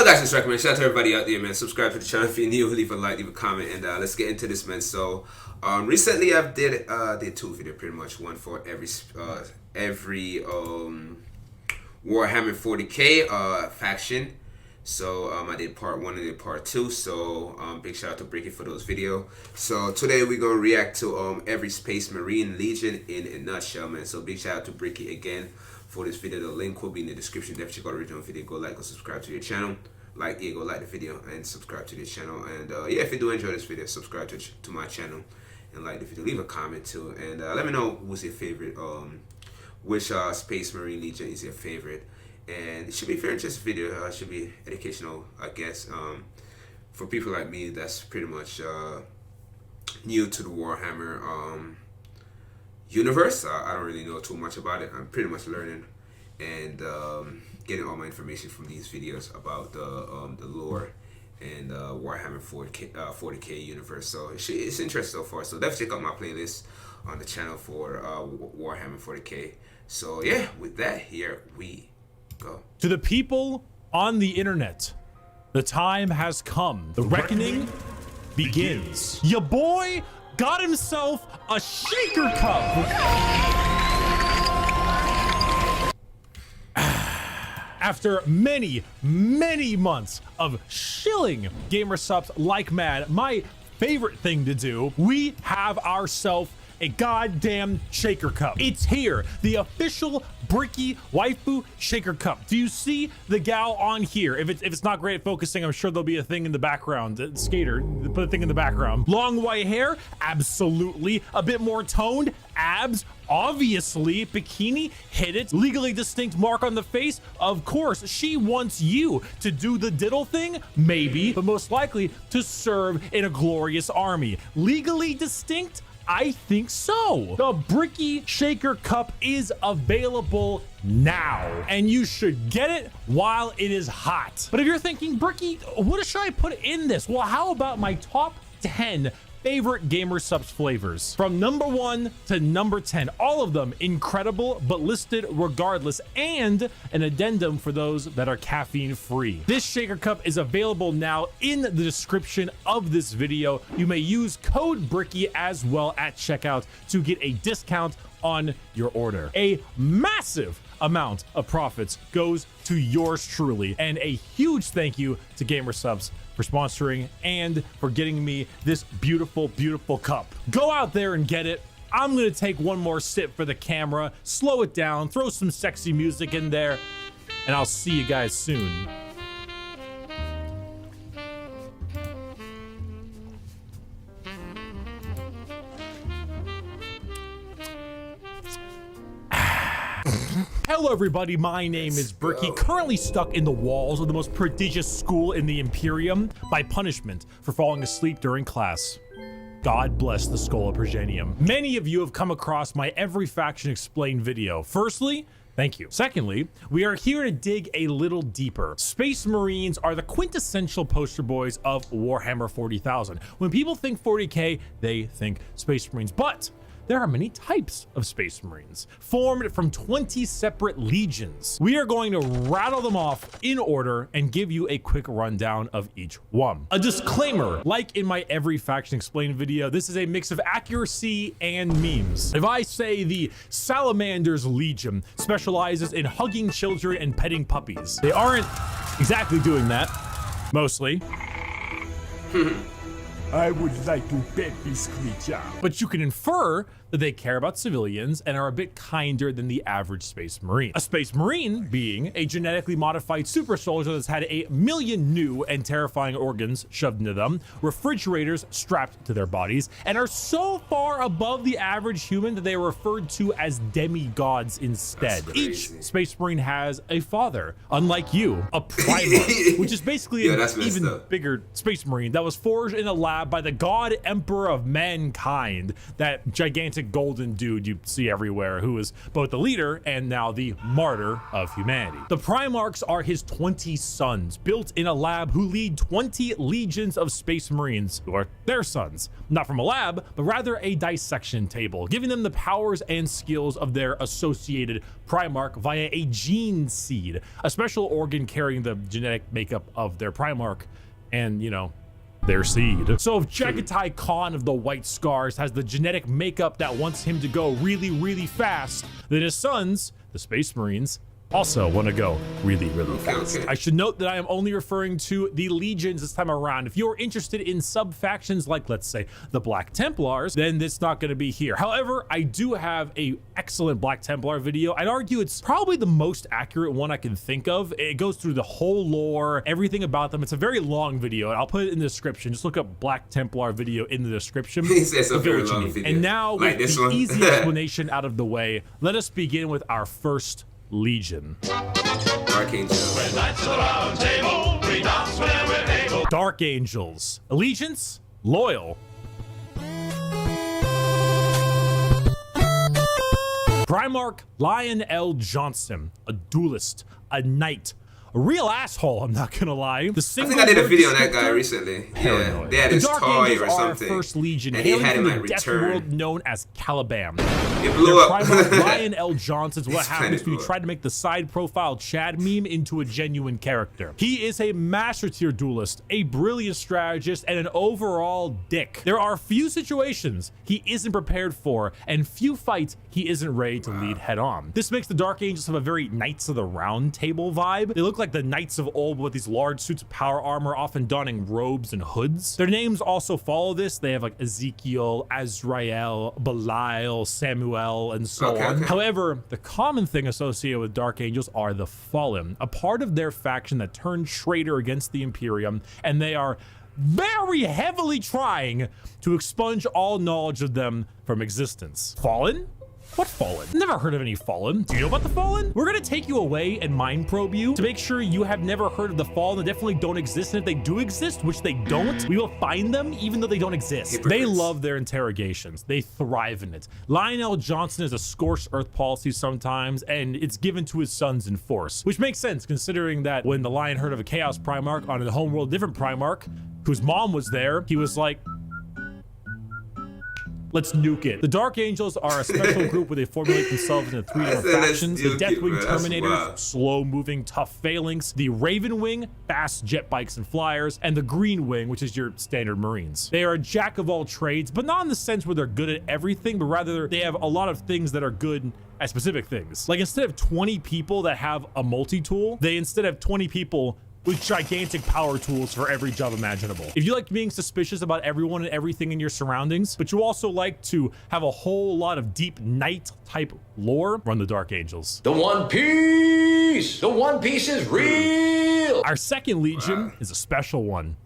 Hello guys, it's Recommend. Shout out to everybody out there, man. Subscribe to the channel if you're new. Leave a like, leave a comment, and let's get into this, man. So, recently I've did two videos, pretty much one for every Warhammer 40k faction. So I did part 1 and did part 2. So big shout out to Bricky for those videos. So today we're gonna react to every Space Marine Legion in a nutshell, man. So big shout out to Bricky again for this video. The link will be in the description. Definitely check out the original video. Go like or subscribe to your channel. Go like the video and subscribe to this channel. And yeah, if you do enjoy this video, subscribe to my channel and like the video. Leave a comment too, and let me know who's your favorite. Which Space Marine Legion is your favorite? And it should be a very interesting video. It should be educational, I guess. For people like me, that's pretty much new to the Warhammer universe. I don't really know too much about it. I'm pretty much learning and getting all my information from these videos about the lore and Warhammer 40k universe. So it's interesting so far. So definitely check out my playlist on the channel for Warhammer 40k. So yeah, with that, here we go. To the people on the internet, the time has come. The reckoning begins. Your boy got himself a shaker cup. After many months of shilling gamer subs like mad, my favorite thing to do, we have ourselves a goddamn shaker cup. It's here, the official Bricky waifu shaker cup. Do you see the gal on here? If it's not great at focusing, I'm sure there'll be a thing in the background. Skater, put a thing in the background. Long white hair, absolutely. A bit more toned, abs, obviously. Bikini, hit it. Legally distinct mark on the face, of course. She wants you to do the diddle thing, maybe, but most likely to serve in a glorious army. Legally distinct? I think so. The Bricky Shaker Cup is available now, and you should get it while it is hot. But if you're thinking, Bricky, what should I put in this? Well, how about my top 10 favorite gamer subs flavors from number 1 to number 10? All of them incredible, but listed regardless, and an addendum for those that are caffeine free. This shaker cup is available now in the description of this video. You may use code Bricky as well at checkout to get a discount on your order. A massive amount of profits goes to yours truly, and a huge thank you to gamer subs for sponsoring and for getting me this beautiful cup. Go out there and get it. I'm gonna take one more sip for the camera, slow it down, throw some sexy music in there, and I'll see you guys soon. Hello everybody, my name is Bricky, currently stuck in the walls of the most prodigious school in the Imperium by punishment for falling asleep during class. God bless the Skull of Progenium. Many of you have come across my Every Faction Explained video. Firstly, thank you. Secondly, we are here to dig a little deeper. Space Marines are the quintessential poster boys of Warhammer 40,000. When people think 40k, they think Space Marines, but there are many types of Space Marines, formed from 20 separate legions. We are going to rattle them off in order and give you a quick rundown of each one. A disclaimer, like in my Every Faction Explained video, this is a mix of accuracy and memes. If I say the Salamanders Legion specializes in hugging children and petting puppies, they aren't exactly doing that, mostly. I would like to pet this creature. But you can infer that they care about civilians and are a bit kinder than the average Space Marine. A Space Marine being a genetically modified super soldier that's had 1 million new and terrifying organs shoved into them, refrigerators strapped to their bodies, and are so far above the average human that they are referred to as demigods instead. Each Space Marine has a father, unlike you, a Primarch, which is basically an even bigger Space Marine that was forged in a lab lab by the God Emperor of Mankind, that gigantic golden dude you see everywhere, who is both the leader and now the martyr of humanity. The Primarchs are his 20 sons, built in a lab, who lead 20 legions of Space Marines, who are their sons, not from a lab, but rather a dissection table, giving them the powers and skills of their associated Primarch via a gene seed, a special organ carrying the genetic makeup of their Primarch and, you know, their seed. So if Jagatai Khan of the White Scars has the genetic makeup that wants him to go really, really fast, then his sons, the Space Marines, also want to go really, really fast. I should note that I am only referring to the legions this time around. If you're interested in sub-factions like, let's say, the Black Templars, then it's not going to be here. However, I do have a excellent Black Templar video. I'd argue it's probably the most accurate one I can think of. It goes through the whole lore, everything about them. It's a very long video, and I'll put it in the description. Just look up Black Templar video in the description. It's a very long video. And now, like with the easy explanation out of the way, let us begin with our first legion. Dark Angels. Dark Angels. Allegiance, loyal. Primarch Lionel Johnson, a duelist, a knight, a real asshole, I'm not gonna lie. The I think I did a video on that guy recently. Paranoid. Yeah, they had the his Dark toy Angels or are our something. first legion, and he hailing had from him the at death return. world known as Caliban. It blew up. Primarch Lionel Johnson's what It's happens kinda when you blew try to make the side profile Chad meme into a genuine character. He is a master tier duelist, a brilliant strategist, and an overall dick. There are few situations he isn't prepared for, and few fights he isn't ready to lead head on. This makes the Dark Angels have a very Knights of the Round Table vibe. They look like the Knights of old with these large suits of power armor, often donning robes and hoods. Their names also follow this. They have like Ezekiel, Azrael, Belial, Samuel, and so on. However, the common thing associated with Dark Angels are the Fallen, a part of their faction that turned traitor against the Imperium, and they are very heavily trying to expunge all knowledge of them from existence. Fallen? What Fallen? Never heard of any Fallen. Do you know about the Fallen? We're gonna take you away and mind probe you to make sure you have never heard of the Fallen. They definitely don't exist, and if they do exist, which they don't, we will find them even though they don't exist. Hypocrites. They love their interrogations. They thrive in it. Lionel Johnson is a scorched earth policy sometimes, and it's given to his sons in force, which makes sense considering that when the Lion heard of a Chaos Primarch on a homeworld different Primarch, whose mom was there, he was like, let's nuke it. The Dark Angels are a special group where they formulate themselves into three different factions. The Deathwing Terminators, slow-moving, tough phalanx. The Raven Wing, fast jet bikes and flyers. And the Green Wing, which is your standard Marines. They are a jack of all trades, but not in the sense where they're good at everything, but rather they have a lot of things that are good at specific things. Like instead of 20 people that have a multi-tool, they instead have 20 people with gigantic power tools for every job imaginable. If you like being suspicious about everyone and everything in your surroundings, but you also like to have a whole lot of deep knight type lore, run the Dark Angels. The One Piece! The One Piece is real! Our second legion is a special one.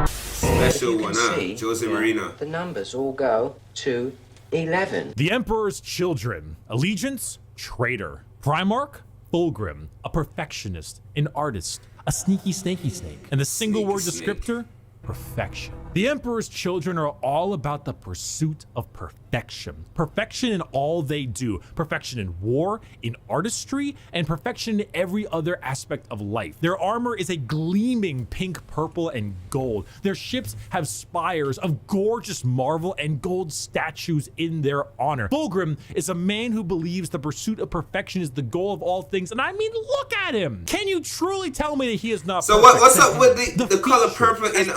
Special one, Jose Marino. The numbers all go to 11. The Emperor's Children. Allegiance, traitor. Primarch, Fulgrim, a perfectionist, an artist, a sneaky snaky snake. And the single word descriptor, perfection. The Emperor's Children are all about the pursuit of perfection. Perfection in all they do. Perfection in war, in artistry, and perfection in every other aspect of life. Their armor is a gleaming pink, purple, and gold. Their ships have spires of gorgeous marble and gold statues in their honor. Fulgrim is a man who believes the pursuit of perfection is the goal of all things. And I mean, look at him. Can you truly tell me that he is not So perfect? what's up with the color purple in He is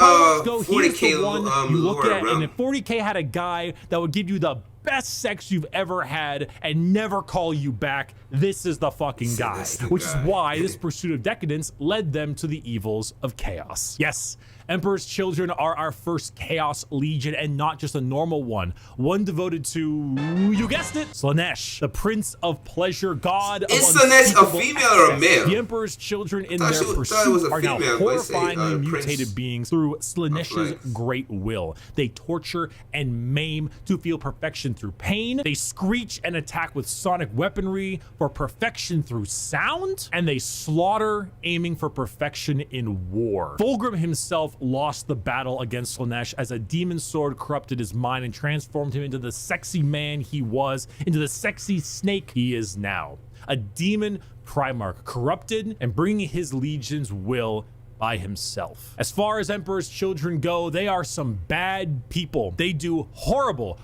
40K the one you look lore, at, bro? and if 40K had a guy that would give you the best sex you've ever had and never call you back, this is the fucking guy. That's the Which guy. is why this pursuit of decadence led them to the evils of chaos. Yes, Emperor's Children are our first Chaos Legion, and not just a normal one. One devoted to, you guessed it, Slanesh, the Prince of Pleasure, God of Is Slanesh a unspeakable female or a access. male? The Emperor's Children in Thought their it was pursuit a are now female, but say, horrifyingly Prince mutated beings through Slanesh's Flames. great will. They torture and maim to feel perfection through pain. They screech and attack with sonic weaponry for perfection through sound. And they slaughter, aiming for perfection in war. Fulgrim himself lost the battle against Slaanesh as a demon sword corrupted his mind and transformed him into the sexy man he was, into the sexy snake he is now. A demon Primarch, corrupted and bringing his legion's will by himself. As far as Emperor's children go, they are some bad people. They do horrible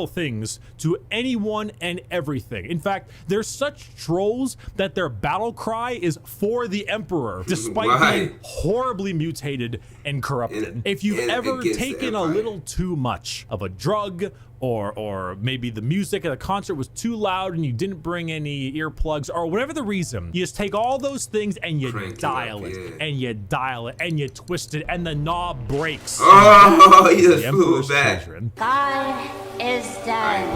things to anyone and everything. In fact, they're such trolls that their battle cry is for the Emperor, despite being horribly mutated and corrupted. If you've ever taken a little too much of a drug, or maybe the music at the concert was too loud and you didn't bring any earplugs, or whatever the reason, you just take all those things and you dial it, and you dial it, and you twist it, and the knob breaks. Oh, you just flew back. God is dead.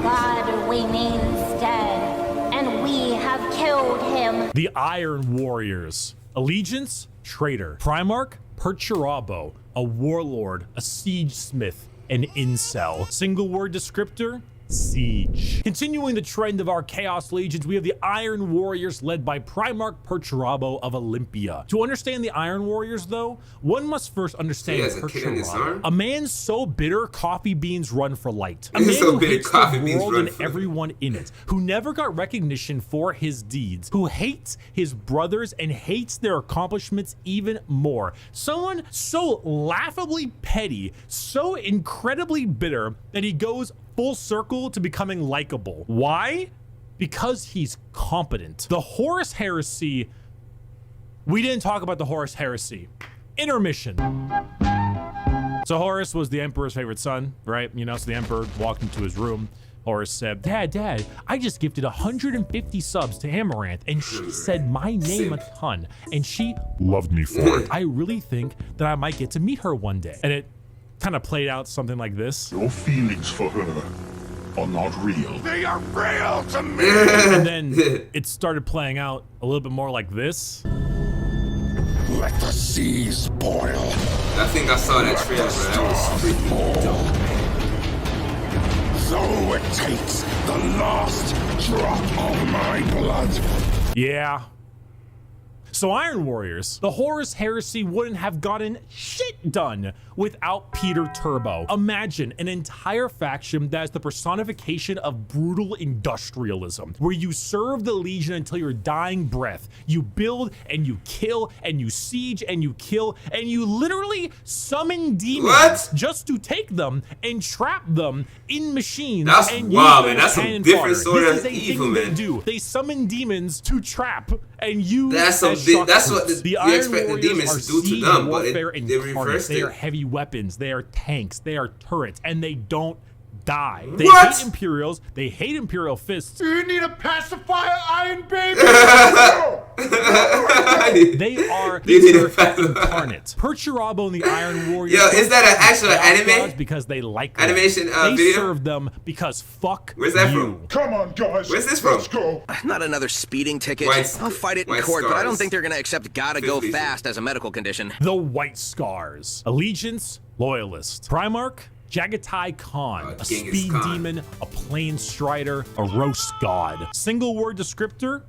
God, we mean, is dead. And we have killed him. The Iron Warriors. Allegiance, traitor. Primarch, Perturabo, a warlord, a siege smith, an incel. Single word descriptor, siege. Continuing the trend of our Chaos Legions, we have the Iron Warriors led by Primarch Perturabo of Olympia. To understand the Iron Warriors, though, one must first understand Perturabo. A man so bitter coffee beans run for light. A man who hates the world and everyone in it, who never got recognition for his deeds, who hates his brothers and hates their accomplishments even more. Someone so laughably petty, so incredibly bitter that he goes full circle to becoming likable. Why? Because he's competent. The Horus Heresy. We didn't talk about the Horus Heresy. Intermission. So Horus was the Emperor's favorite son, right? You know, so the Emperor walked into his room. Horus said, Dad, I just gifted 150 subs to Amaranth, and she said my name a ton, and she loved me for it. I really think that I might get to meet her one day. And it kind of played out something like this. Your feelings for her are not real. They are real to me! And then it started playing out a little bit more like this. Let the seas boil. I think I saw that trailer, bro. That was freaking dope. So it takes the last drop of my blood. Yeah. So Iron Warriors, the Horus Heresy wouldn't have gotten shit done without Peter Turbo. Imagine an entire faction that is the personification of brutal industrialism, where you serve the Legion until your dying breath. You build and you kill and you siege and you kill and you literally summon demons just to take them and trap them in machines. That's and wild, man. That's some different sort of evil, man. They summon demons to trap and use. That's what you expect the demons to do to them, but they reverse it. They are heavy weapons, they are tanks, they are turrets, and they don't die. They hate Imperials, they hate Imperial fists. Do you need a pacifier, Iron Baby? They are incarnate. Perturabo and the Iron Warriors. Yo, is that an actual anime? Because they like animation they video? serve them because fuck Where's that you. from? Come on, guys. Where's this from? Let's go. Not another speeding ticket. I'll fight it in White court, but I don't Scars. think they're gonna accept gotta go fast as a medical condition. The White Scars. Allegiance, Loyalist. Primarch, Jagatai Khan, a Genghis speed Khan. demon, a plane strider, a roast god. Single word descriptor,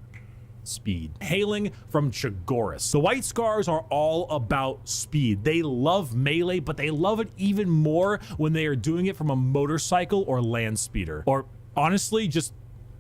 speed. Hailing from Chagoris. The White Scars are all about speed. They love melee, but they love it even more when they are doing it from a motorcycle or land speeder. Or honestly, just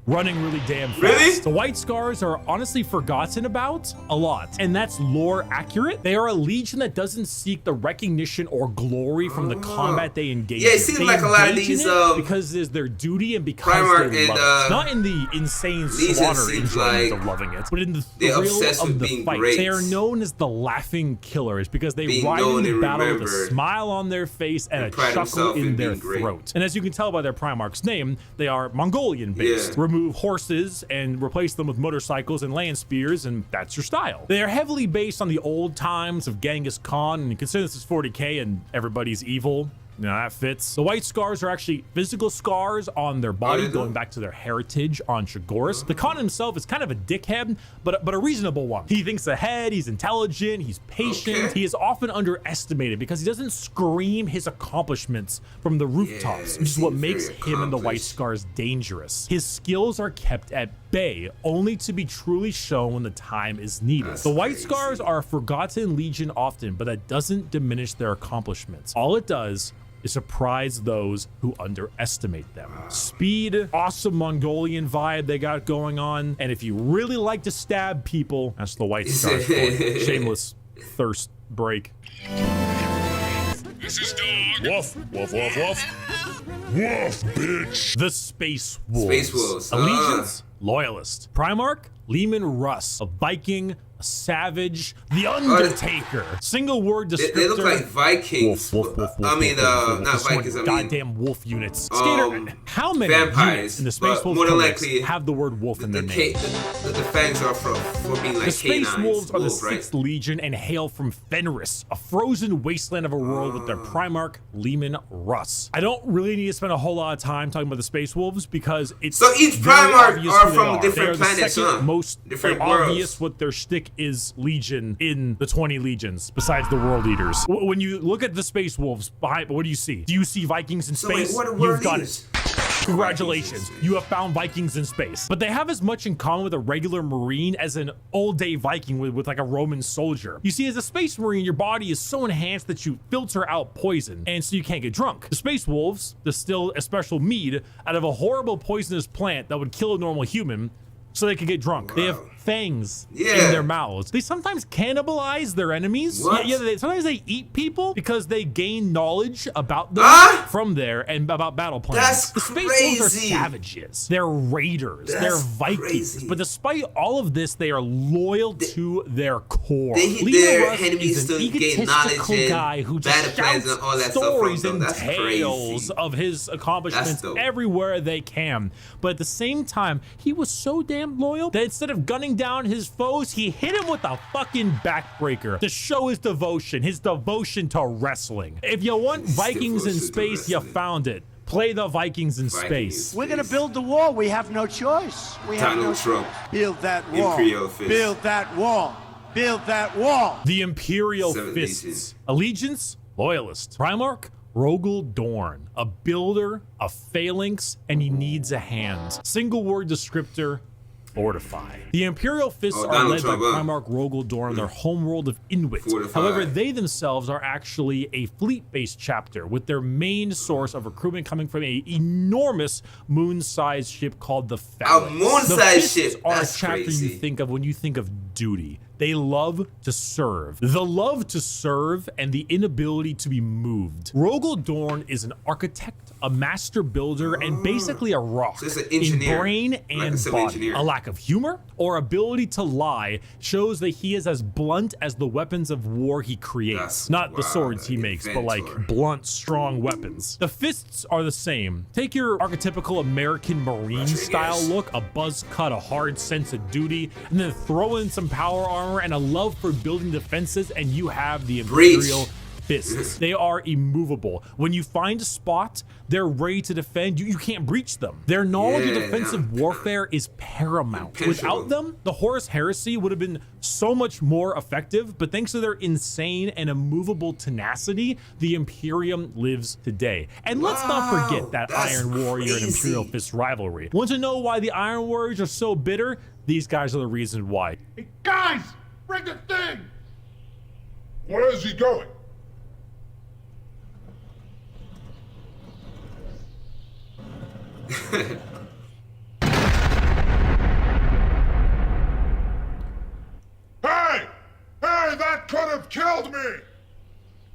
running really damn fast. Really? The White Scars are honestly forgotten about a lot, and that's lore accurate. They are a legion that doesn't seek the recognition or glory from the combat they engage in. Yeah, it seems like a lot of these because it is their duty and because Primarch they love and, it. Not in the insane Legion slaughter seems enjoyment like of loving it, but in the they're thrill obsessed of with the being fight. great. They are known as the Laughing Killers because they Being ride known into and battle with a remembered. smile on their face and a pride chuckle themselves in in their being great. throat. And as you can tell by their Primarch's name, they are Mongolian based. Yeah. Remove horses and replace them with motorcycles and land spears, and that's your style. They are heavily based on the old times of Genghis Khan, and consider this is 40k and everybody's evil. Now that fits. The white scars are actually physical scars on their body, going back to their heritage on Chagoris. The Khan himself is kind of a dickhead, but a reasonable one. He thinks ahead, he's intelligent, he's patient. He is often underestimated because he doesn't scream his accomplishments from the rooftops, which is what makes him and the white scars dangerous. His skills are kept at bay, only to be truly shown when the time is needed. The white scars are a forgotten legion often, but that doesn't diminish their accomplishments. All it does is surprise those who underestimate them. Speed, awesome Mongolian vibe they got going on, and if you really like to stab people, that's the white scars for you. Shameless thirst break. This is dog. Woof, woof, woof, woof. Woof, bitch. The Space Wolves. Space Wolves. Allegiance, Loyalist. Primarch, Leman Russ, a Viking, a savage, the Undertaker. Single word descriptor. They look like Vikings. Wolf, wolf, wolf, I mean, wolf, not Vikings. I mean, goddamn wolf units. Skater, how many vampires units in the Space Wolves more than codex likely have the word wolf in their name? The fangs are for being like The Space canines. Wolves are the right? 6th Legion and hail from Fenris, a frozen wasteland of a world with their Primarch, Leman Russ. I don't really need to spend a whole lot of time talking about the Space Wolves because it's so each very Primarch obvious are who they from different They are planets, the second huh? most Different obvious worlds. what their shtick is Legion in the 20 legions, besides the World Eaters. When you look at the Space Wolves, what do you see? Do you see Vikings in So wait, space? what are You've World got Eaters? it. Congratulations, you have found Vikings in space. But they have as much in common with a regular Marine as an old-day Viking with like a Roman soldier. You see, as a Space Marine, your body is so enhanced that you filter out poison, and so you can't get drunk. The Space Wolves distill a special mead out of a horrible poisonous plant that would kill a normal human, so they could get drunk. They have fangs in their mouths. They sometimes cannibalize their enemies. What? Sometimes they eat people because they gain knowledge about them from there and about battle plans. That's the Space Wolves are crazy. savages. They're raiders. They're Vikings. Crazy. But despite all of this, they are loyal to their core. They hit Leman their Russ enemies is an to gain egotistical knowledge guy who and just battle plans shouts and all that stuff stories from them. and That's tales crazy. of his accomplishments dope. everywhere they can. But at the same time, he was so damn loyal that instead of gunning down his foes, he hit him with a fucking backbreaker to show his devotion to wrestling. If you want Vikings in devotion to space, you wrestling. found it. Play the Vikings in space. We're gonna build the wall. We have no choice. We have no Donald choice. Trump. Build that wall. Imperial fist. Build that wall. Build that wall. The Imperial Seven Fists. Legions. Allegiance, Loyalist. Primarch, Rogel Dorn. A builder, a phalanx, and he needs a hand. Single word descriptor, fortify. The Imperial Fists are Donald led Trump, by Primarch Rogel Dorn, their homeworld of Inuit. Fortify. However, they themselves are actually a fleet-based chapter, with their main source of recruitment coming from an enormous moon-sized ship called the Phalanx. moon-sized The Fists ship? are That's a chapter crazy. you think of when you think of duty. They love to serve. The love to serve and the inability to be moved. Rogel Dorn is an architect, a master builder, and basically a rock So it's an engineer, in brain like a and civil body. engineer. A lack of humor or ability to lie shows that he is as blunt as the weapons of war he creates. That's Not the wild, swords he an makes, but inventor. like blunt, strong weapons. The fists are the same. Take your archetypical American Marine style look, a buzz cut, a hard sense of duty, and then throw in some power armor and a love for building defenses, and you have the Imperial Fists. They are immovable. When you find a spot, they're ready to defend. You can't breach them. Their knowledge of defensive warfare is paramount. Without them, the Horus Heresy would have been so much more effective, but thanks to their insane and immovable tenacity, the Imperium lives today. And let's not forget that that's Iron Warrior and crazy. Imperial Fist rivalry. Want to know why the Iron Warriors are so bitter? These guys are the reason why. Hey, guys, bring the thing! Where is he going? Hey! Hey, that could have killed me!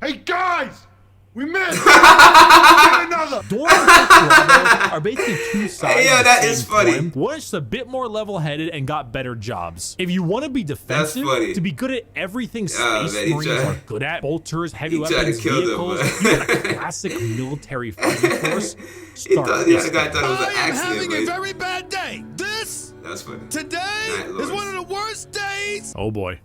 Hey, guys! We missed! Get another! Dorn and Fitzgerald are basically two sides Hey, yo, of the that same is funny. coin. One is just a bit more level-headed and got better jobs. If you want to be defensive, funny. to be good at everything Oh, Space man, he Marines tried- are good at, bolters, heavy he tried to weapons, kill them, vehicles, but- even a classic military fighting force, He start thought, this the guy thing. thought it was an I am accident, having a but very bad day. This that's funny. today Night is Lords. one of the worst days. Oh boy.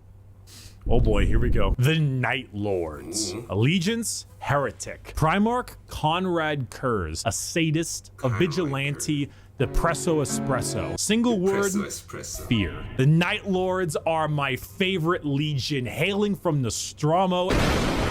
Oh boy, here we go. The Night Lords. Allegiance, heretic. Primarch, Conrad Kurz, a sadist, a vigilante, depresso espresso. Single word, fear. The Night Lords are my favorite legion, hailing from Nostromo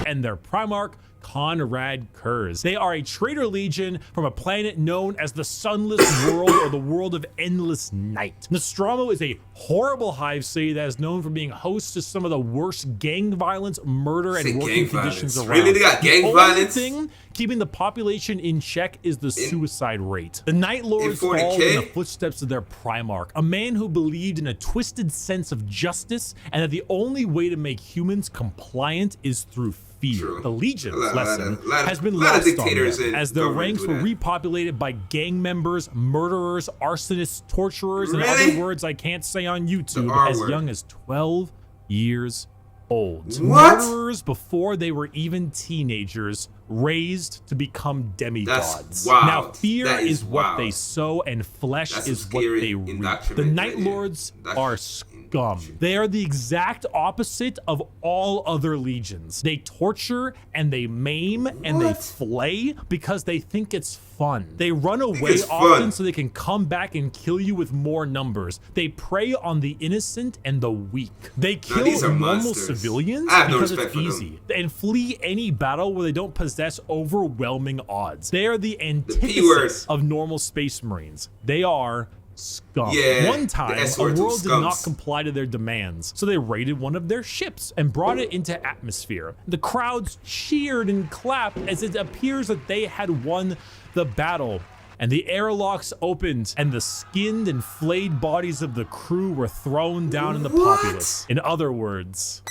and their Primarch, Conrad Kurz. They are a traitor legion from a planet known as the Sunless World or the World of Endless Night. Nostromo is a horrible hive city that is known for being host to some of the worst gang violence, murder, and working conditions around. Really? They got gang violence? The only thing keeping the population in check is the suicide rate. The Night Lords fall in the footsteps of their Primarch, a man who believed in a twisted sense of justice and that the only way to make humans compliant is through fear. The Legion's lesson has been lost on them, as their ranks were repopulated by gang members, murderers, arsonists, torturers, and other words I can't say on YouTube, as young as 12 years old. Murderers before they were even teenagers, raised to become demigods. Now fear is what they sow and flesh is what they reap. The Night Lords are scum. They are the exact opposite of all other legions. They torture and they maim and they flay because they think it's fun. They run away often so they can come back and kill you with more numbers. They prey on the innocent and the weak. They kill normal civilians because it's easy and flee any battle where they don't possess overwhelming odds. They are the antithesis of normal Space Marines. They are scum. One time, a world did not comply to their demands, so they raided one of their ships and brought it into atmosphere. The crowds cheered and clapped as it appears that they had won the battle, and the airlocks opened and the skinned and flayed bodies of the crew were thrown down in the populace. In other words,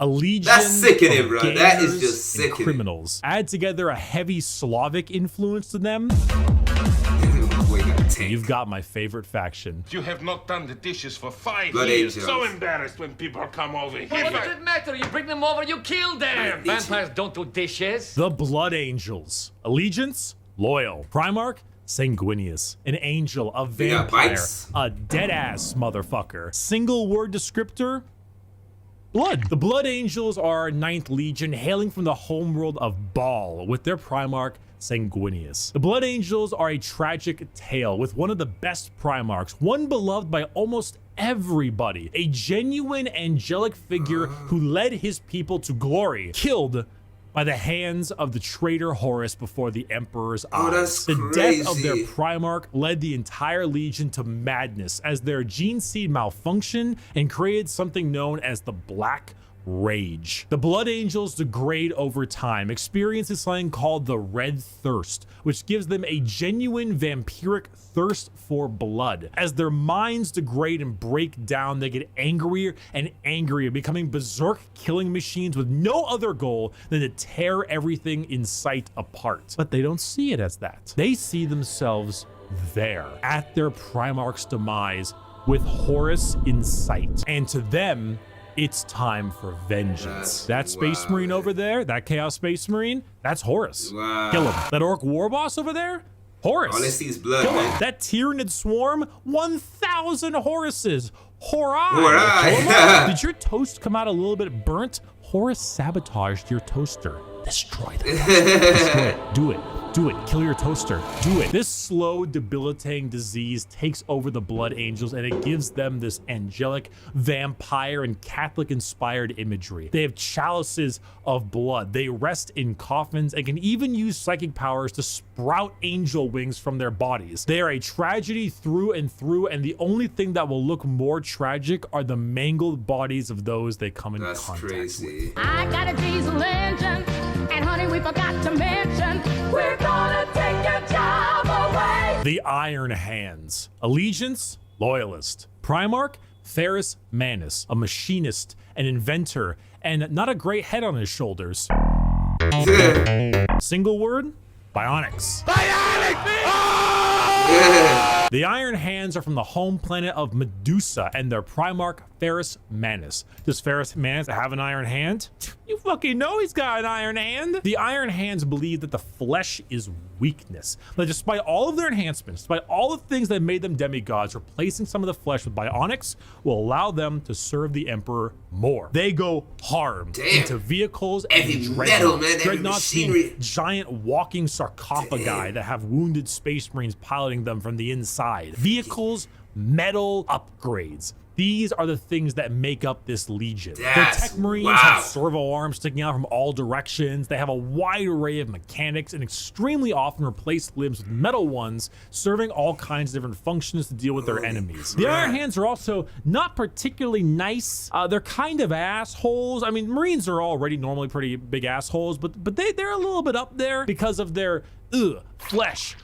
a legion That's sickening, bro. That is just sickening. Criminals. Add together a heavy Slavic influence to them, you've got my favorite faction. You have not done the dishes for 5 Blood years. Angels. So embarrassed when people come over here. What does it matter? You bring them over, you kill them. Vampires don't do dishes. The Blood Angels. Allegiance, loyal. Primarch, sanguineous. An angel, a vampire, a dead-ass motherfucker. Single word descriptor, blood. The Blood Angels are 9th Legion, hailing from the homeworld of Baal, with their Primarch, Sanguinius. The Blood Angels are a tragic tale with one of the best Primarchs, one beloved by almost everybody, a genuine angelic figure who led his people to glory, killed by the hands of the traitor Horus before the Emperor's eyes. The death of their Primarch led the entire Legion to madness as their gene seed malfunctioned and created something known as the Black Rage. The Blood Angels degrade over time, experiencing something called the Red Thirst, which gives them a genuine vampiric thirst for blood. As their minds degrade and break down, they get angrier and angrier, becoming berserk killing machines with no other goal than to tear everything in sight apart. But they don't see it as that. They see themselves there, at their Primarch's demise, with Horus in sight. And to them, it's time for vengeance. That Space Marine over there, that Chaos Space Marine, that's Horus. Kill him. That Orc War Boss over there, Horus. All I see is blood, man. That Tyranid Swarm, 1,000 Horuses. Horai. Did your toast come out a little bit burnt? Horus sabotaged your toaster. Destroy them. Destroy it. Do it. Do it. Kill your toaster. Do it. This slow, debilitating disease takes over the Blood Angels, and it gives them this angelic, vampire, and Catholic-inspired imagery. They have chalices of blood. They rest in coffins and can even use psychic powers to sprout angel wings from their bodies. They are a tragedy through and through, and the only thing that will look more tragic are the mangled bodies of those they come in contact with. I got a diesel engine, and honey, we forgot to mention, we're gonna take your job away. The Iron Hands. Allegiance, loyalist. Primarch, Ferrus Manus, a machinist, an inventor, and not a great head on his shoulders. Single word, bionics. The Iron Hands are from the home planet of Medusa, and their Primarch, Ferrus Manus. Does Ferrus Manus have an iron hand? You fucking know he's got an iron hand. The Iron Hands believe that the flesh is weakness. But despite all of their enhancements, despite all the things that made them demigods, replacing some of the flesh with bionics will allow them to serve the Emperor more. They go hard into vehicles and metal, man. dreadnoughts being giant walking sarcophagi that have wounded space marines piloting them from the inside. Vehicles, metal upgrades. These are the things that make up this legion. The tech marines have servo arms sticking out from all directions. They have a wide array of mechanics and extremely often replace limbs with metal ones, serving all kinds of different functions to deal with their enemies. The Iron Hands are also not particularly nice. They're kind of assholes. I mean, Marines are already normally pretty big assholes, but they're a little bit up there because of their flesh,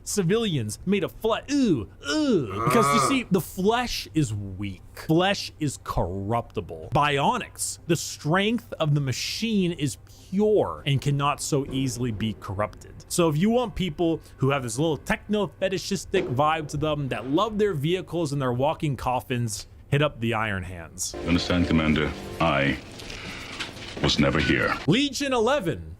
civilians made of flesh, because you see, the flesh is weak. Flesh is corruptible. Bionics, the strength of the machine is pure and cannot so easily be corrupted. So if you want people who have this little techno-fetishistic vibe to them, that love their vehicles and their walking coffins, hit up the Iron Hands. Understand, Commander? I was never here. Legion 11.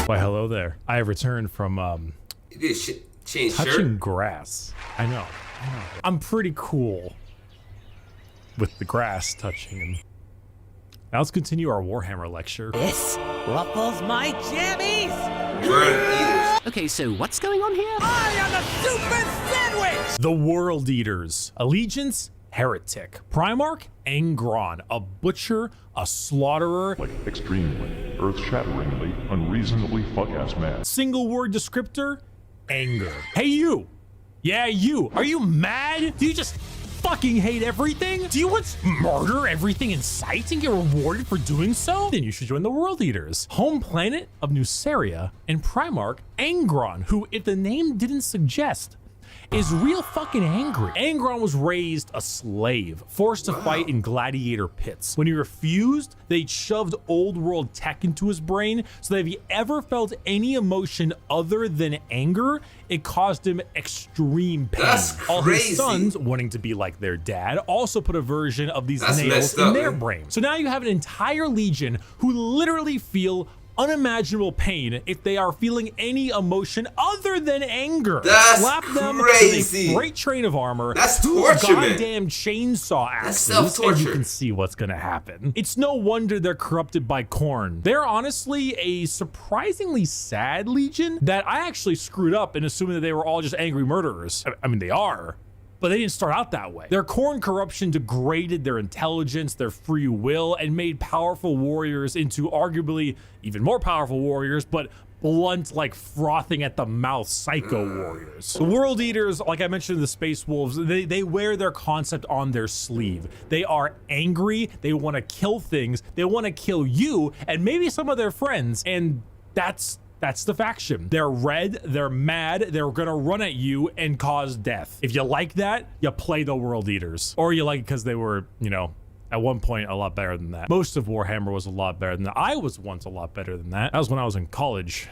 Why, hello there. I have returned from change touching shirt? grass. I know. I'm pretty cool with the grass touching. Now let's continue our Warhammer lecture. This ruffles my jammies. Okay, so what's going on here? I am a super sandwich! The World Eaters. Allegiance, Heretic. Primarch, Angron. A butcher, a slaughterer. Like extremely, earth-shatteringly, unreasonably fuck-ass mad. Single word descriptor, anger. Hey you! Yeah, you! Are you mad? Do you just fucking hate everything? Do you want to murder everything in sight and get rewarded for doing so? Then you should join the World Eaters. Home planet of Nuceria and Primarch Angron, who, if the name didn't suggest, is real fucking angry. Angron was raised a slave, forced to fight in gladiator pits. When he refused, they shoved old world tech into his brain so that if he ever felt any emotion other than anger, it caused him extreme pain. That's crazy. All his sons, wanting to be like their dad, also put a version of these nails in their brain. So now you have an entire legion who literally feel unimaginable pain if they are feeling any emotion other than anger. That's Slap them crazy. with a freight train of armor. That's torture, man. Goddamn chainsaw axes, That's self-torture. and you can see what's gonna happen. It's no wonder they're corrupted by corn. They're honestly a surprisingly sad legion that I actually screwed up in assuming that they were all just angry murderers. I mean, they are, but they didn't start out that way. Their corn corruption degraded their intelligence, their free will, and made powerful warriors into arguably even more powerful warriors, but blunt, like frothing at the mouth psycho warriors. The World Eaters, like I mentioned in the Space Wolves, they wear their concept on their sleeve. They are angry, they want to kill things, they want to kill you, and maybe some of their friends, and that's the faction. They're red, they're mad, they're gonna run at you and cause death. If you like that, you play the World Eaters. Or you like it because they were, you know, at one point a lot better than that. Most of Warhammer was a lot better than that. I was once a lot better than that. That was when I was in college.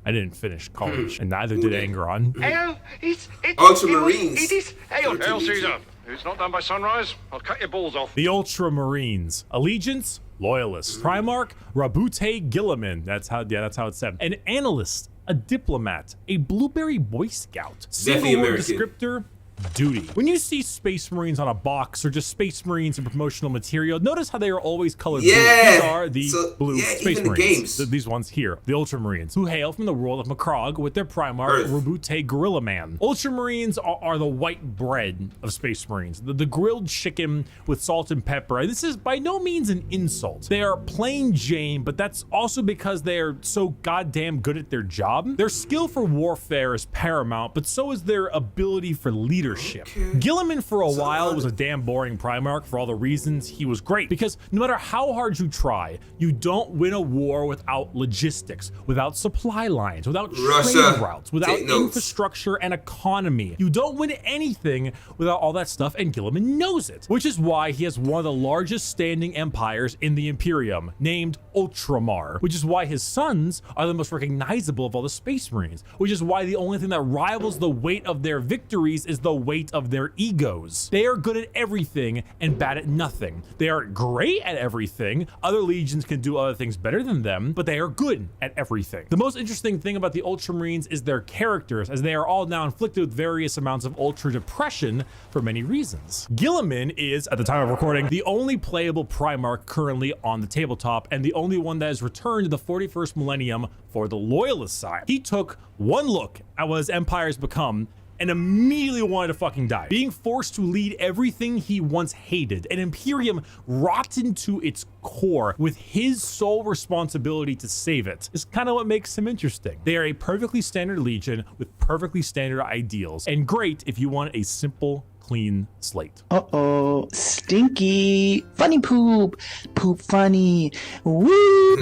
I didn't finish college, and neither did Angron. Hello, it's Ultramarines. It is. Hail Caesar. If it's not done by sunrise, I'll cut your balls off. The Ultramarines. Allegiance, Loyalists. Primarch, Rabute Gilliman. That's how it's said. An analyst, a diplomat, a blueberry boy scout. Single word descriptor, duty. When you see Space Marines on a box or just Space Marines in promotional material, notice how they are always colored blue. These are the blue Space Marines. These ones here, the Ultramarines, who hail from the world of Macrog with their Primarch, Rabute Gorilla Man. Ultramarines are the white bread of Space Marines, the grilled chicken with salt and pepper. This is by no means an insult. They are plain Jane, but that's also because they are so goddamn good at their job. Their skill for warfare is paramount, but so is their ability for leadership. Gilliman for a while was a damn boring Primarch for all the reasons he was great, because no matter how hard you try, you don't win a war without logistics, without supply lines, without trade routes, without infrastructure and economy. You don't win anything without all that stuff, and Gilliman knows it, which is why he has one of the largest standing empires in the Imperium, named Ultramar, which is why his sons are the most recognizable of all the Space Marines, which is why the only thing that rivals the weight of their victories is the weight of their egos. They are good at everything and bad at nothing. They are great at everything. Other legions can do other things better than them, but they are good at everything. The most interesting thing about the Ultramarines is their characters, as they are all now inflicted with various amounts of ultra depression for many reasons. Gilliman is, at the time of recording, the only playable Primarch currently on the tabletop, and the only one that has returned to the 41st millennium for the Loyalist side. He took one look at what his empire has become and immediately wanted to fucking die. Being forced to lead everything he once hated, an Imperium rotten to its core with his sole responsibility to save it, is kind of what makes him interesting. They are a perfectly standard legion with perfectly standard ideals, and great if you want a simple, clean slate. Uh-oh, stinky, funny poop, poop funny, woo!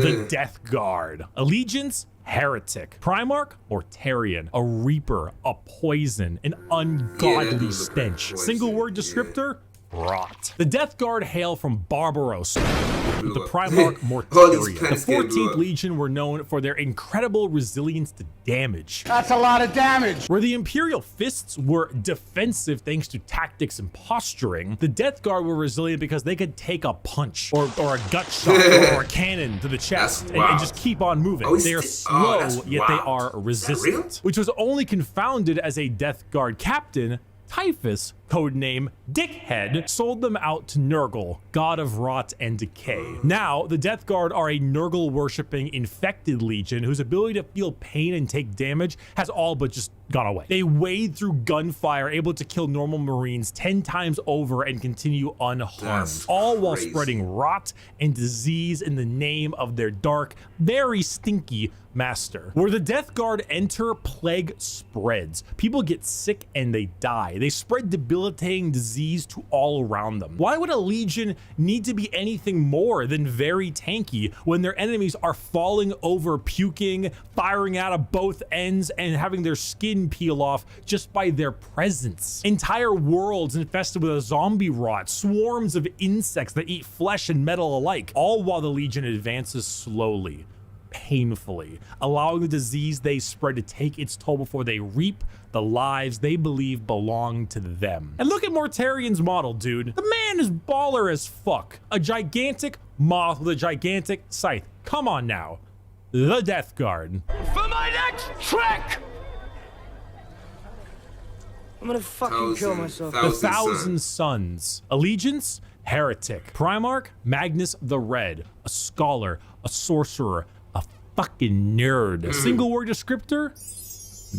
The Death Guard. Allegiance, Heretic. Primarch, Mortarian. A Reaper, a Poison, an ungodly stench. Single word descriptor, rot. The Death Guard hail from Barbaros, with the Primarch Mortarian. The 14th Legion were known for their incredible resilience to damage. That's a lot of damage. Where the Imperial Fists were defensive thanks to tactics and posturing, the Death Guard were resilient because they could take a punch or a gut shot or a cannon to the chest and just keep on moving. They are slow, yet they are resistant, which was only confounded as a Death Guard captain, Typhus, codename Dickhead, sold them out to Nurgle, god of rot and decay. Now, the Death Guard are a Nurgle-worshipping infected legion whose ability to feel pain and take damage has all but just gone away. They wade through gunfire, able to kill normal Marines 10 times over and continue unharmed, all while spreading rot and disease in the name of their dark, very stinky master. Where the Death Guard enter, plague spreads. People get sick and they die. They spread debilitating disease to all around them. Why would a legion need to be anything more than very tanky when their enemies are falling over, puking, firing out of both ends, and having their skin peel off just by their presence? Entire worlds infested with a zombie rot, swarms of insects that eat flesh and metal alike, all while the legion advances slowly, painfully, allowing the disease they spread to take its toll before they reap the lives they believe belong to them. And look at Mortarian's model, dude. The man is baller as fuck. A gigantic moth with a gigantic scythe. Come on now. The Death Guard. For my next trick! I'm gonna fucking kill myself. The Thousand Sons. Allegiance, Heretic. Primarch, Magnus the Red. A scholar, a sorcerer, a fucking nerd. A single word descriptor,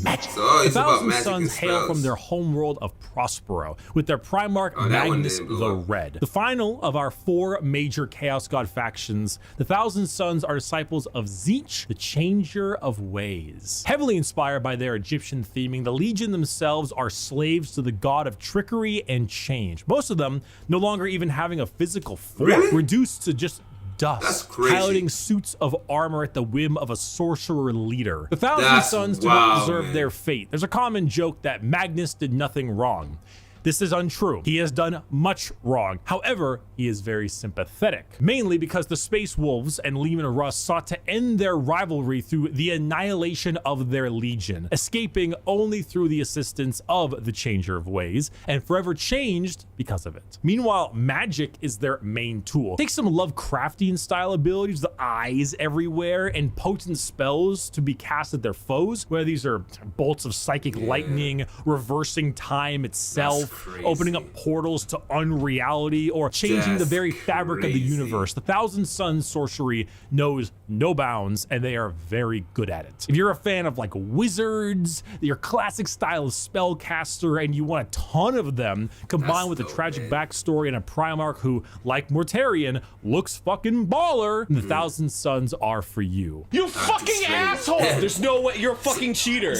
magic. The Thousand Sons hail from their homeworld of Prospero, with their Primarch Magnus the Red. The final of our 4 major Chaos God factions, the Thousand Sons are disciples of Tzeentch, the Changer of Ways. Heavily inspired by their Egyptian theming, the Legion themselves are slaves to the god of trickery and change. Most of them no longer even having a physical form, reduced to just dust, piloting suits of armor at the whim of a sorcerer leader. The Thousand Sons do not deserve their fate. There's a common joke that Magnus did nothing wrong. This is untrue. He has done much wrong. However, he is very sympathetic, mainly because the Space Wolves and Leman Russ sought to end their rivalry through the annihilation of their legion, escaping only through the assistance of the Changer of Ways, and forever changed because of it. Meanwhile, magic is their main tool. Take some Lovecraftian style abilities, the eyes everywhere, and potent spells to be cast at their foes, whether these are bolts of psychic lightning, reversing time itself, opening up portals to unreality, or changing the very fabric of the universe. The Thousand Sons sorcery knows no bounds, and they are very good at it. If you're a fan of like wizards, your classic style of spellcaster, and you want a ton of them, combined with a tragic backstory and a Primarch who, like Mortarian, looks fucking baller, the Thousand Sons are for you. You fucking asshole! There's no way, you're a fucking cheater.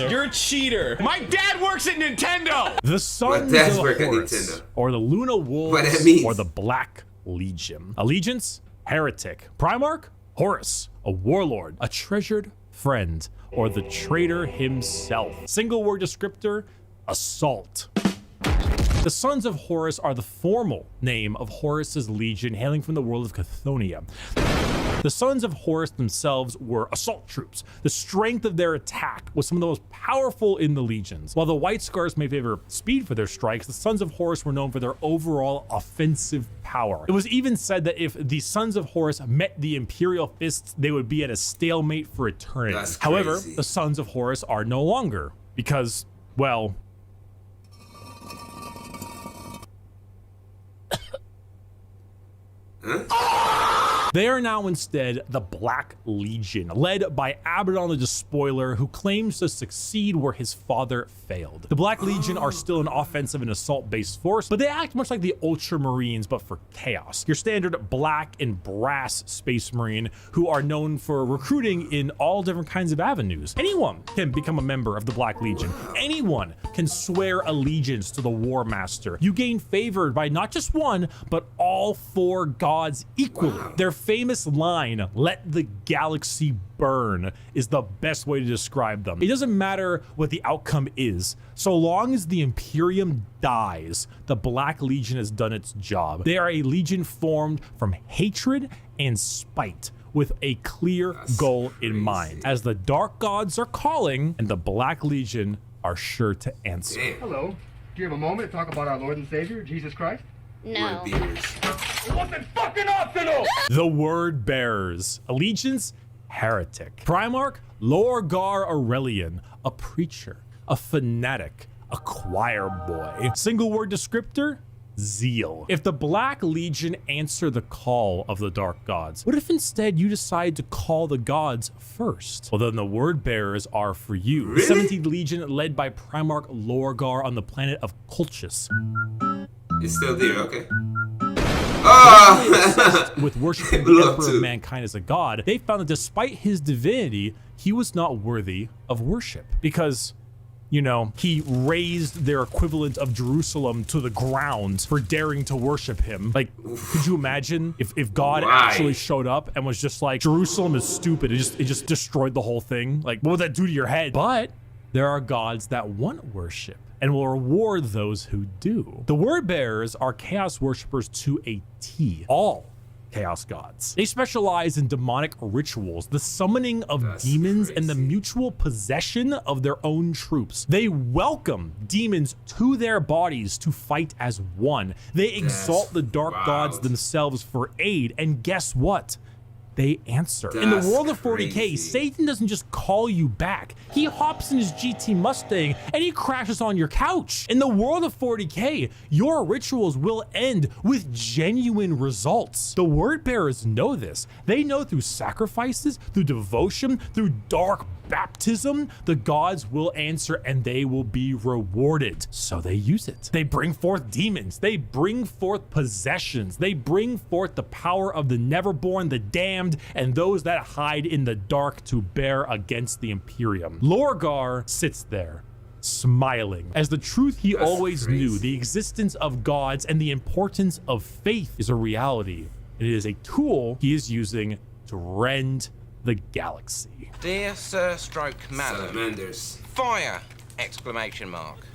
You're a cheater. My dad works at Nintendo! The Sons of Horus, or the Luna Wolves, or the Black Legion. Allegiance, Heretic. Primarch, Horus, a warlord, a treasured friend, or the traitor himself. Single word descriptor, assault. The Sons of Horus are the formal name of Horus's legion, hailing from the world of Chthonium. The Sons of Horus themselves were assault troops. The strength of their attack was some of the most powerful in the legions. While the White Scars may favor speed for their strikes, the Sons of Horus were known for their overall offensive power. It was even said that if the Sons of Horus met the Imperial Fists, they would be at a stalemate for eternity. However, the Sons of Horus are no longer because, well, they are now instead the Black Legion, led by Abaddon the Despoiler, who claims to succeed where his father failed. The Black Legion are still an offensive and assault-based force, but they act much like the Ultramarines, but for chaos. Your standard black and brass Space Marine, who are known for recruiting in all different kinds of avenues. Anyone can become a member of the Black Legion. Anyone can swear allegiance to the War Master. You gain favor by not just one, but all 4 gods equally. Their famous line, "Let the galaxy burn," is the best way to describe them. It doesn't matter what the outcome is. So long as the Imperium dies, the Black Legion has done its job. They are a legion formed from hatred and spite, with a clear goal in mind. As the Dark Gods are calling, and the Black Legion are sure to answer. Hello. Do you have a moment to talk about our Lord and Savior, Jesus Christ? No. It wasn't fucking optional! The Word Bearers. Allegiance, heretic. Primarch, Lorgar Aurelian, a preacher, a fanatic, a choir boy. Single word descriptor, zeal. If the Black Legion answer the call of the Dark Gods, what if instead you decide to call the gods first? Well, then the Word Bearers are for you. Really? 17th Legion, led by Primarch Lorgar on the planet of Colchis. It's still there, okay. With worshiping the Emperor of Mankind as a god, they found that despite his divinity, he was not worthy of worship because, you know, he raised their equivalent of Jerusalem to the ground for daring to worship him. Like, could you imagine if God actually showed up and was just like, Jerusalem is stupid, it just destroyed the whole thing? Like, what would that do to your head? But there are gods that want worship and will reward those who do. The Word Bearers are chaos worshippers to a T. All chaos gods. They specialize in demonic rituals, the summoning of demons, and the mutual possession of their own troops. They welcome demons to their bodies to fight as one. They exalt the dark gods themselves for aid, and guess what? They answer. In the world of 40K, Satan doesn't just call you back. He hops in his GT Mustang and he crashes on your couch. In the world of 40K, your rituals will end with genuine results. The Word Bearers know this. They know through sacrifices, through devotion, through dark baptism, the gods will answer and they will be rewarded. So they use it. They bring forth demons. They bring forth possessions. They bring forth the power of the Neverborn, the damned, and those that hide in the dark to bear against the Imperium. Lorgar sits there, smiling, as the truth he always knew, the existence of gods and the importance of faith is a reality. It is a tool he is using to rend the galaxy. Dear Sir Stroke Madam. Salamanders. Fire! Exclamation mark.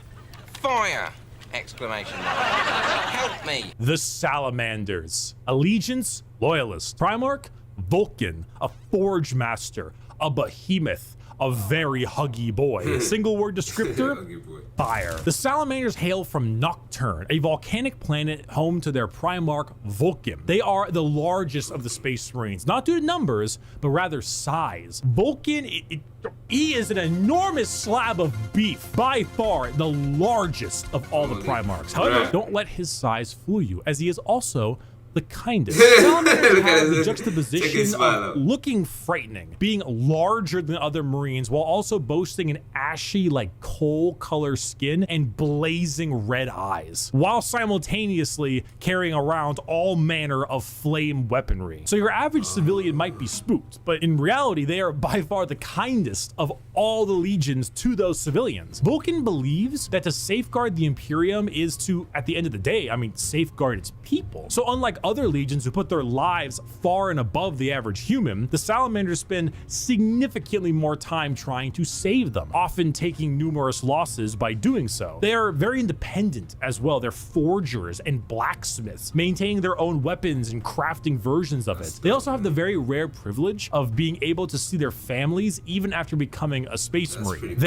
Fire! Exclamation mark. Help me! The Salamanders. Allegiance, loyalist. Primarch, Vulcan, a forge master, a behemoth, a very huggy boy. Single word descriptor, fire. The Salamanders hail from Nocturne, a volcanic planet home to their Primarch Vulcan. They are the largest of the Space Marines, not due to numbers, but rather size. Vulcan, he is an enormous slab of beef, by far the largest of all the Primarchs. However, don't let his size fool you, as he is also the kindest. Salamanders have the juxtaposition of looking frightening, being larger than other Marines, while also boasting an ashy, like coal color skin and blazing red eyes, while simultaneously carrying around all manner of flame weaponry. So your average civilian might be spooked, but in reality, they are by far the kindest of all the legions to those civilians. Vulcan believes that to safeguard the Imperium is to, at the end of the day, safeguard its people. So unlike other legions who put their lives far and above the average human, the Salamanders spend significantly more time trying to save them, often taking numerous losses by doing so. They are very independent as well. They're forgers and blacksmiths, maintaining their own weapons and crafting versions of it. They also have the very rare privilege of being able to see their families even after becoming a space marine.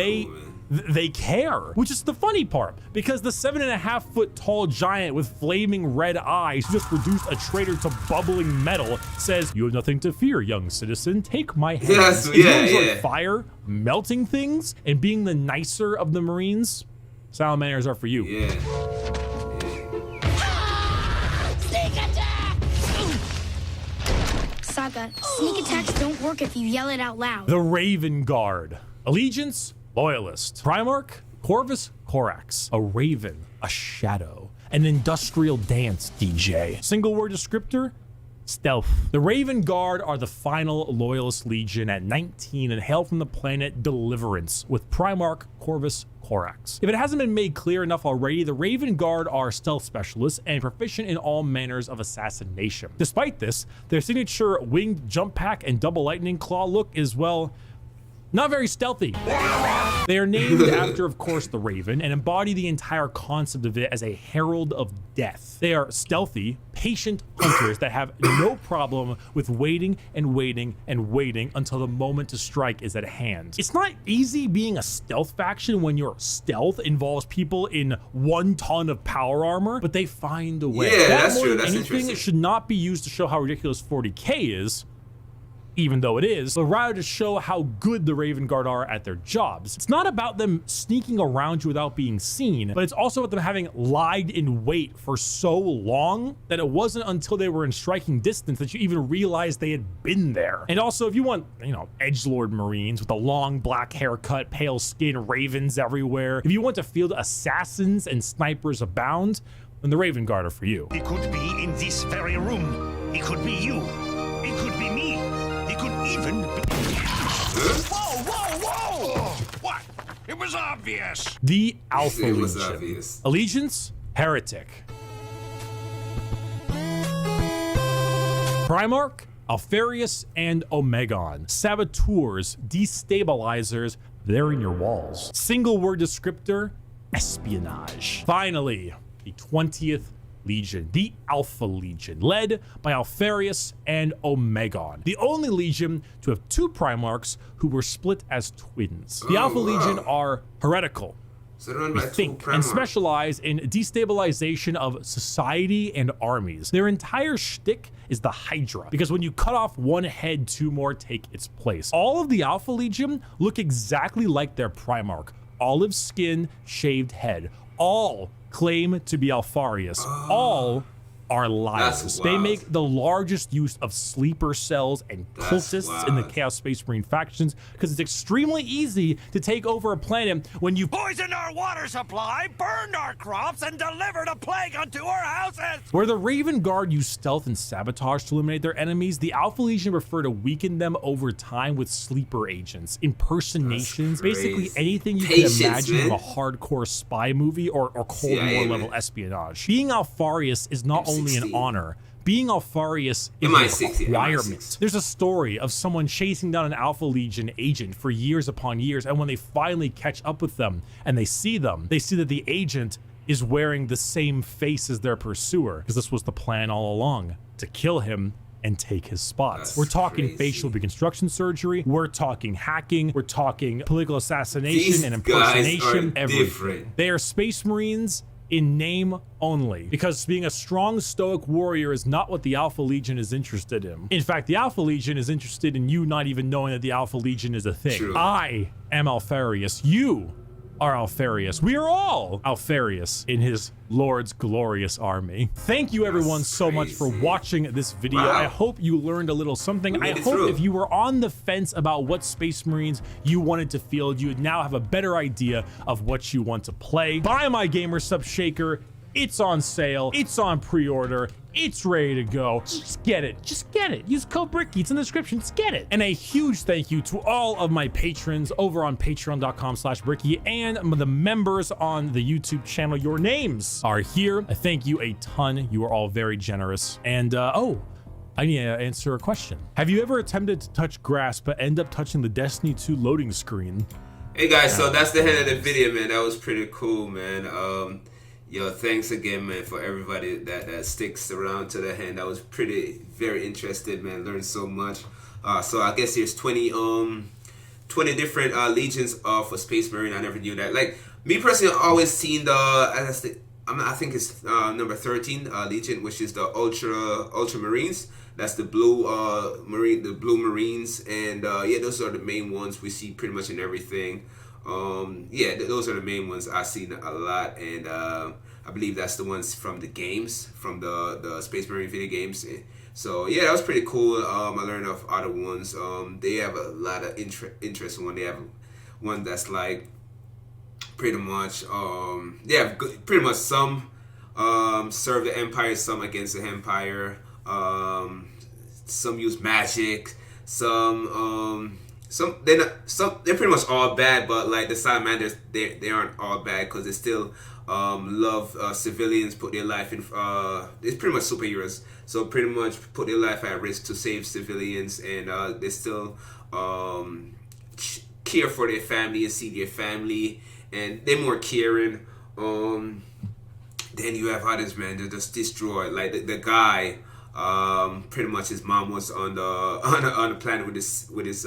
They care, which is the funny part, because the 7.5-foot tall giant with flaming red eyes who just reduced a traitor to bubbling metal says, "You have nothing to fear, young citizen. Take my hand." Yes, if you enjoy fire, melting things, and being the nicer of the Marines, Salamanders are for you. Sneak attack! Saga, sneak attacks don't work if you yell it out loud. The Raven Guard. Allegiance, Loyalist. Primarch, Corvus Corax. A raven, a shadow. An industrial dance DJ. Single word descriptor, stealth. The Raven Guard are the final Loyalist Legion at 19 and hail from the planet Deliverance with Primarch Corvus Corax. If it hasn't been made clear enough already, the Raven Guard are stealth specialists and proficient in all manners of assassination. Despite this, their signature winged jump pack and double lightning claw look is, well, not very stealthy. They are named after, of course, the Raven and embody the entire concept of it as a herald of death. They are stealthy, patient hunters that have no problem with waiting and waiting and waiting until the moment to strike is at hand. It's not easy being a stealth faction when your stealth involves people in 1 ton of power armor, but they find a way. Yeah, that that's more true. than That's anything, interesting. it should not be used to show how ridiculous 40K is, even though it is, but rather to show how good the Raven Guard are at their jobs. It's not about them sneaking around you without being seen, but it's also about them having lied in wait for so long that it wasn't until they were in striking distance that you even realized they had been there. And also, if you want, edgelord Marines with a long black haircut, pale skin, ravens everywhere, if you want to field assassins and snipers abound, then the Raven Guard are for you. He could be in this very room. He could be you. It could be me. He could even be... Whoa, whoa, whoa! What? It was obvious. The Alpha It was Legion. obvious. Allegiance, Heretic. Primarch, Alfarius, and Omegon. Saboteurs, destabilizers, they're in your walls. Single word descriptor, espionage. Finally, the 20th Legion, the Alpha Legion, led by Alfarius and Omegon, the only Legion to have 2 Primarchs who were split as twins. The Alpha Legion are heretical, So they're run we by 2 think, and Primarchs. specialize in destabilization of society and armies. Their entire shtick is the Hydra, because when you cut off one head, 2 more take its place. All of the Alpha Legion look exactly like their Primarch. Olive skin, shaved head. All claim to be Alfarius. All are liars. That's They wild. make the largest use of sleeper cells and That's cultists in the wild. Chaos Space Marine factions because it's extremely easy to take over a planet when you Poisoned our water supply, burned our crops, and delivered a plague unto our houses! Where the Raven Guard use stealth and sabotage to eliminate their enemies, the Alpha Legion prefer to weaken them over time with sleeper agents, impersonations, basically crazy. anything you Patience, can imagine man. of a hardcore spy movie or Cold CIA, War level man. espionage. Being Alfarius is not only an M16. honor. Being Alfarius is MI6, a yeah, requirement. MI6. There's a story of someone chasing down an Alpha Legion agent for years upon years, and when they finally catch up with them and they see that the agent is wearing the same face as their pursuer, because this was the plan all along, to kill him and take his spots. That's We're talking crazy. facial reconstruction surgery, we're talking hacking, we're talking political assassination These and guys impersonation, are everything. different. They are Space Marines in name only, because being a strong stoic warrior is not what the Alpha Legion is interested in. In fact, the Alpha Legion is interested in you not even knowing that the Alpha Legion is a thing. True. I am Alfarius. You are Alfarius. We are all Alfarius in his Lord's glorious army. Thank you everyone so much for watching this video. Wow. I hope you learned a little something. We I made it hope through. if you were on the fence about what Space Marines you wanted to field, you would now have a better idea of what you want to play. Buy my Gamer Sub Shaker. It's on sale. It's on pre-order. It's ready to go. Just get it. Just get it. Use code Bricky. It's in the description. Just get it. And a huge thank you to all of my patrons over on patreon.com/Bricky and the members on the YouTube channel. Your names are here. I thank you a ton. You are all very generous. And oh, I need to answer a question. Have you ever attempted to touch grass but end up touching the Destiny 2 loading screen? Hey guys, so that's the end of the video, man. That was pretty cool, man. Yo, thanks again, man, for everybody that sticks around to the end. That was very interested, man. Learned so much. So I guess there's 20 different legions for Space Marine. I never knew that. Like me personally, I always seen I think it's number 13 legion, which is the Ultramarines. That's the blue Marines, and yeah, those are the main ones we see pretty much in everything. Yeah, those are the main ones I've seen a lot, and I believe that's the ones from the games, from the Space Marine video games. So yeah, that was pretty cool. I learned of other ones. They have a lot of interesting one. They have one that's like pretty much they have pretty much some serve the Empire, some against the Empire. Some use magic. They're pretty much all bad, but like the Salamanders, they aren't all bad because they still love civilians, put their life in. It's pretty much superheroes, so pretty much put their life at risk to save civilians, and they still care for their family and see their family, and they're more caring. Then you have others, man. They're just destroyed. Like the guy. Pretty much his mom was on the planet with his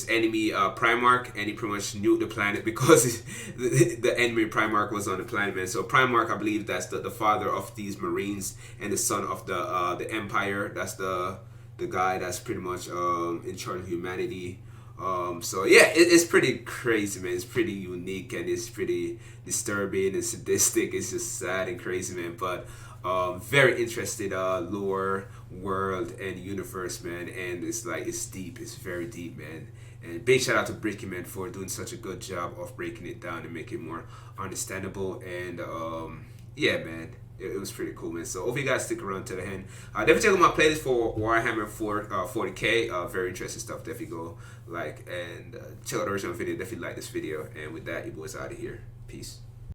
enemy Primarch, and he pretty much nuked the planet because the enemy Primarch was on the planet, man. So Primarch, I believe that's the father of these Marines and the son of the Empire. That's the guy that's pretty much in charge of humanity. So yeah, it's pretty crazy, man. It's pretty unique, and it's pretty disturbing and sadistic. It's just sad and crazy, man. But very interested lore, world, and universe, man. And it's deep. It's very deep, man. And big shout out to Bricky, man, for doing such a good job of breaking it down and making it more understandable. And yeah, man, it was pretty cool, man. So hope you guys stick around to the end. Definitely check out my playlist for Warhammer 40k. Very interesting stuff. Definitely go like and check out the original video. Definitely like this video. And with that, you boys out of here. Peace.